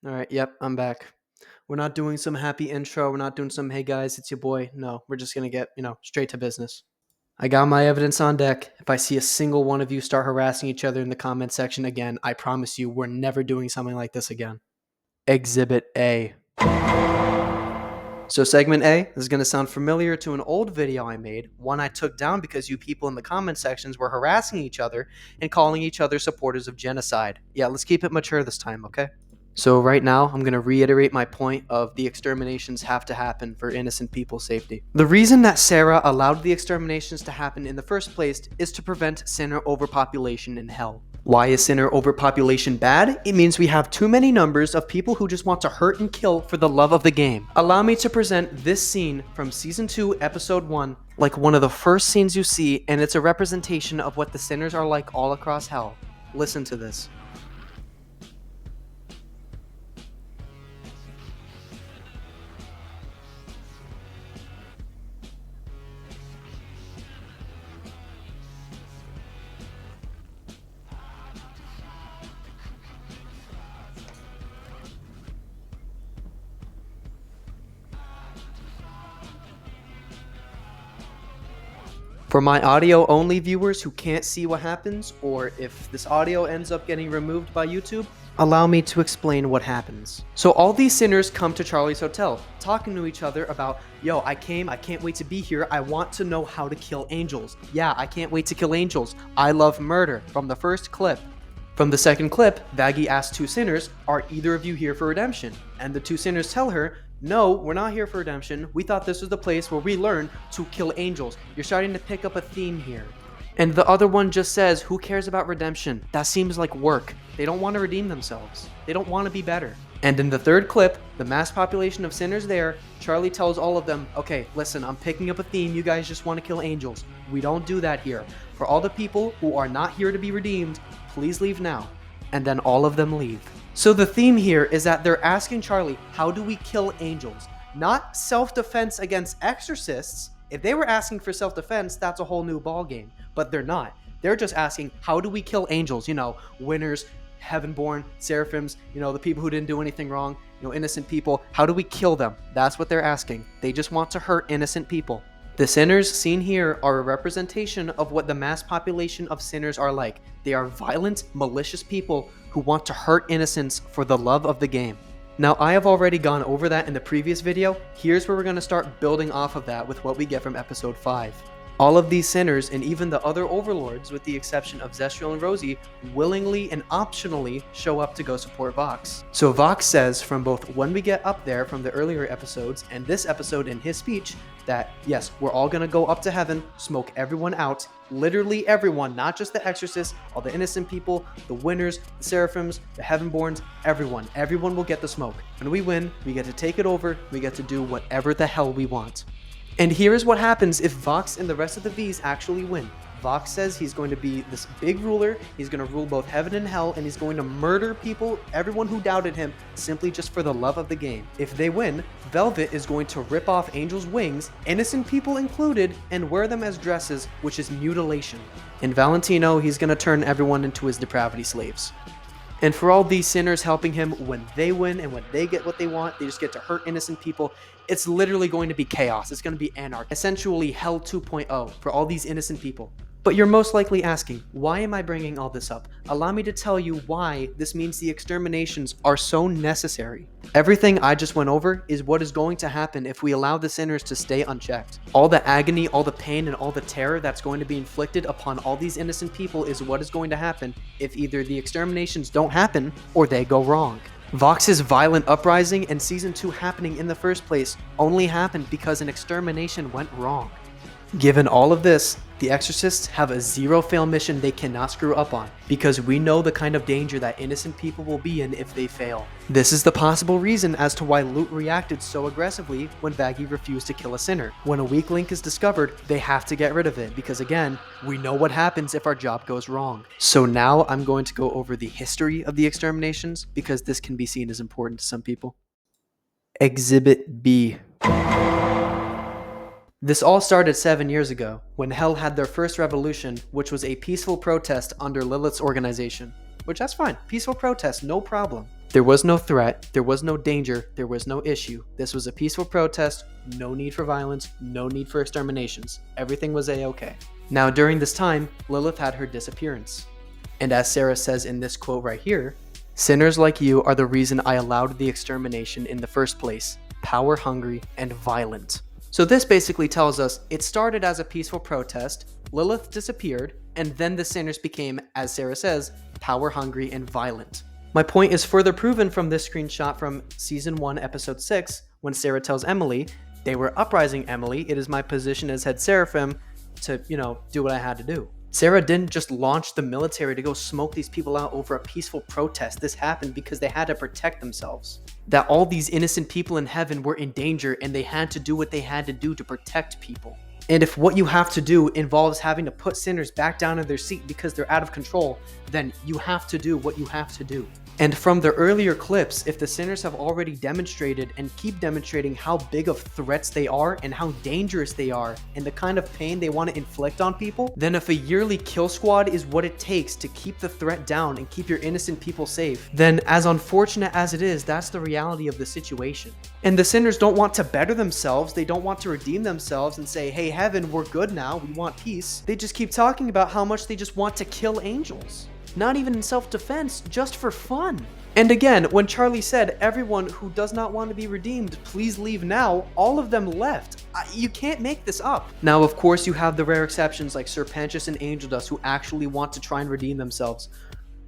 All right, yep, I'm back. We're not doing some happy intro. We're not doing some, hey guys, it's your boy. No, we're just going to get, straight to business. I got my evidence on deck. If I see a single one of you start harassing each other in the comment section again, I promise you we're never doing something like this again. Exhibit A. So segment A, this is going to sound familiar to an old video I made, one I took down because you people in the comment sections were harassing each other and calling each other supporters of genocide. Yeah, let's keep it mature this time, okay? So right now, I'm going to reiterate my point of the exterminations have to happen for innocent people's safety. The reason that Sarah allowed the exterminations to happen in the first place is to prevent sinner overpopulation in hell. Why is sinner overpopulation bad? It means we have too many numbers of people who just want to hurt and kill for the love of the game. Allow me to present this scene from Season 2, Episode 1, like one of the first scenes you see, and it's a representation of what the sinners are like all across hell. Listen to this. For my audio only viewers who can't see what happens, or if this audio ends up getting removed by YouTube, allow me to explain what happens. So all these sinners come to Charlie's hotel, talking to each other about, yo, I can't wait to be here, I want to know how to kill angels. Yeah, I can't wait to kill angels. I love murder, from the first clip. From the second clip, Vaggie asks two sinners, are either of you here for redemption? And the two sinners tell her, no, we're not here for redemption. We thought this was the place where we learn to kill angels. You're starting to pick up a theme here. And the other one just says, who cares about redemption? That seems like work. They don't want to redeem themselves. They don't want to be better. And in the third clip, the mass population of sinners there, Charlie tells all of them, okay, listen, I'm picking up a theme. You guys just want to kill angels. We don't do that here. For all the people who are not here to be redeemed, please leave now. And then all of them leave. So the theme here is that they're asking Charlie, how do we kill angels? Not self-defense against exorcists. If they were asking for self-defense, that's a whole new ballgame. But they're not. They're just asking, how do we kill angels? Winners, heaven-born, seraphims, the people who didn't do anything wrong, innocent people. How do we kill them? That's what they're asking. They just want to hurt innocent people. The sinners seen here are a representation of what the mass population of sinners are like. They are violent, malicious people who want to hurt innocents for the love of the game. Now, I have already gone over that in the previous video. Here's where we're going to start building off of that with what we get from episode 5. All of these sinners, and even the other overlords with the exception of Zestiel and Rosie, willingly and optionally show up to go support Vox. So Vox says from both when we get up there from the earlier episodes and this episode in his speech that yes, we're all gonna go up to heaven, smoke everyone out, literally everyone, not just the exorcists, all the innocent people, the winners, the seraphims, the heavenborns, everyone will get the smoke. When we win, we get to take it over, we get to do whatever the hell we want. And here is what happens if Vox and the rest of the V's actually win. Vox says he's going to be this big ruler, he's going to rule both heaven and hell, and he's going to murder people, everyone who doubted him, simply just for the love of the game. If they win, Velvet is going to rip off Angel's wings, innocent people included, and wear them as dresses, which is mutilation. And Valentino, he's going to turn everyone into his depravity slaves. And for all these sinners helping him, when they win and when they get what they want, they just get to hurt innocent people. It's literally going to be chaos. It's going to be anarchy. Essentially hell 2.0 for all these innocent people. But you're most likely asking, why am I bringing all this up? Allow me to tell you why this means the exterminations are so necessary. Everything I just went over is what is going to happen if we allow the sinners to stay unchecked. All the agony, all the pain, and all the terror that's going to be inflicted upon all these innocent people is what is going to happen if either the exterminations don't happen or they go wrong. Vox's violent uprising and Season 2 happening in the first place only happened because an extermination went wrong. Given all of this, the Exorcists have a zero-fail mission they cannot screw up on, because we know the kind of danger that innocent people will be in if they fail. This is the possible reason as to why Lute reacted so aggressively when Vaggie refused to kill a sinner. When a weak link is discovered, they have to get rid of it, because again, we know what happens if our job goes wrong. So now I'm going to go over the history of the exterminations, because this can be seen as important to some people. Exhibit B. This all started 7 years ago, when Hell had their first revolution, which was a peaceful protest under Lilith's organization. Which, that's fine. Peaceful protest, no problem. There was no threat, there was no danger, there was no issue. This was a peaceful protest, no need for violence, no need for exterminations. Everything was a-okay. Now, during this time, Lilith had her disappearance. And as Sarah says in this quote right here, "Sinners like you are the reason I allowed the extermination in the first place, power-hungry and violent." So this basically tells us it started as a peaceful protest, Lilith disappeared, and then the sinners became, as Sarah says, power-hungry and violent. My point is further proven from this screenshot from Season 1, Episode 6, when Sarah tells Emily, "They were uprising, Emily. It is my position as head seraphim to, do what I had to do." Sarah didn't just launch the military to go smoke these people out over a peaceful protest. This happened because they had to protect themselves. That all these innocent people in heaven were in danger and they had to do what they had to do to protect people. And if what you have to do involves having to put sinners back down in their seat because they're out of control, then you have to do what you have to do. And from the earlier clips, if the sinners have already demonstrated and keep demonstrating how big of threats they are and how dangerous they are and the kind of pain they want to inflict on people, then if a yearly kill squad is what it takes to keep the threat down and keep your innocent people safe, then as unfortunate as it is, that's the reality of the situation. And the sinners don't want to better themselves, they don't want to redeem themselves and say, "Hey heaven, we're good now, we want peace." They just keep talking about how much they just want to kill angels. Not even in self-defense, just for fun. And again, when Charlie said, "Everyone who does not want to be redeemed, please leave now," all of them left. You can't make this up. Now, of course, you have the rare exceptions like Serpentius and Angel Dust who actually want to try and redeem themselves.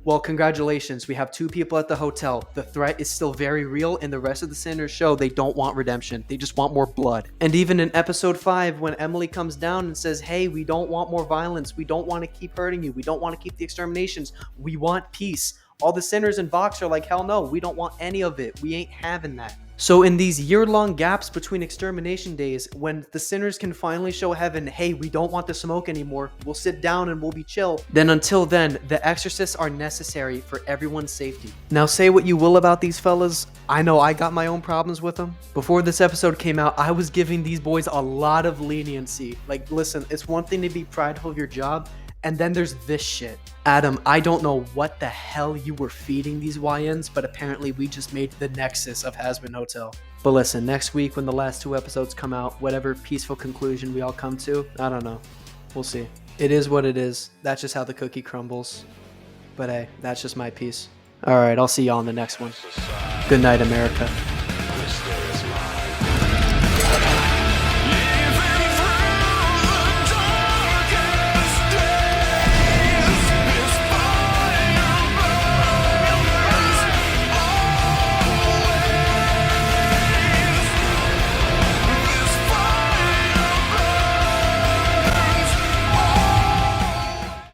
Well, congratulations, we have 2 people at the hotel. The threat is still very real, and the rest of the sinners show they don't want redemption. They just want more blood. And even in episode 5, when Emily comes down and says, "Hey, we don't want more violence. We don't want to keep hurting you. We don't want to keep the exterminations. We want peace." All the sinners in Vox are like, "Hell no, we don't want any of it. We ain't having that." So in these year-long gaps between extermination days, when the sinners can finally show heaven, "Hey, we don't want the smoke anymore, we'll sit down and we'll be chill," then until then, the exorcists are necessary for everyone's safety. Now say what you will about these fellas, I know I got my own problems with them. Before this episode came out, I was giving these boys a lot of leniency. Like, listen, it's one thing to be prideful of your job, and then there's this shit. Adam, I don't know what the hell you were feeding these YNs, but apparently we just made the nexus of Hazbin Hotel. But listen, next week when the last 2 episodes come out, whatever peaceful conclusion we all come to, I don't know. We'll see. It is what it is. That's just how the cookie crumbles. But hey, that's just my piece. Alright, I'll see y'all in the next one. Good night, America.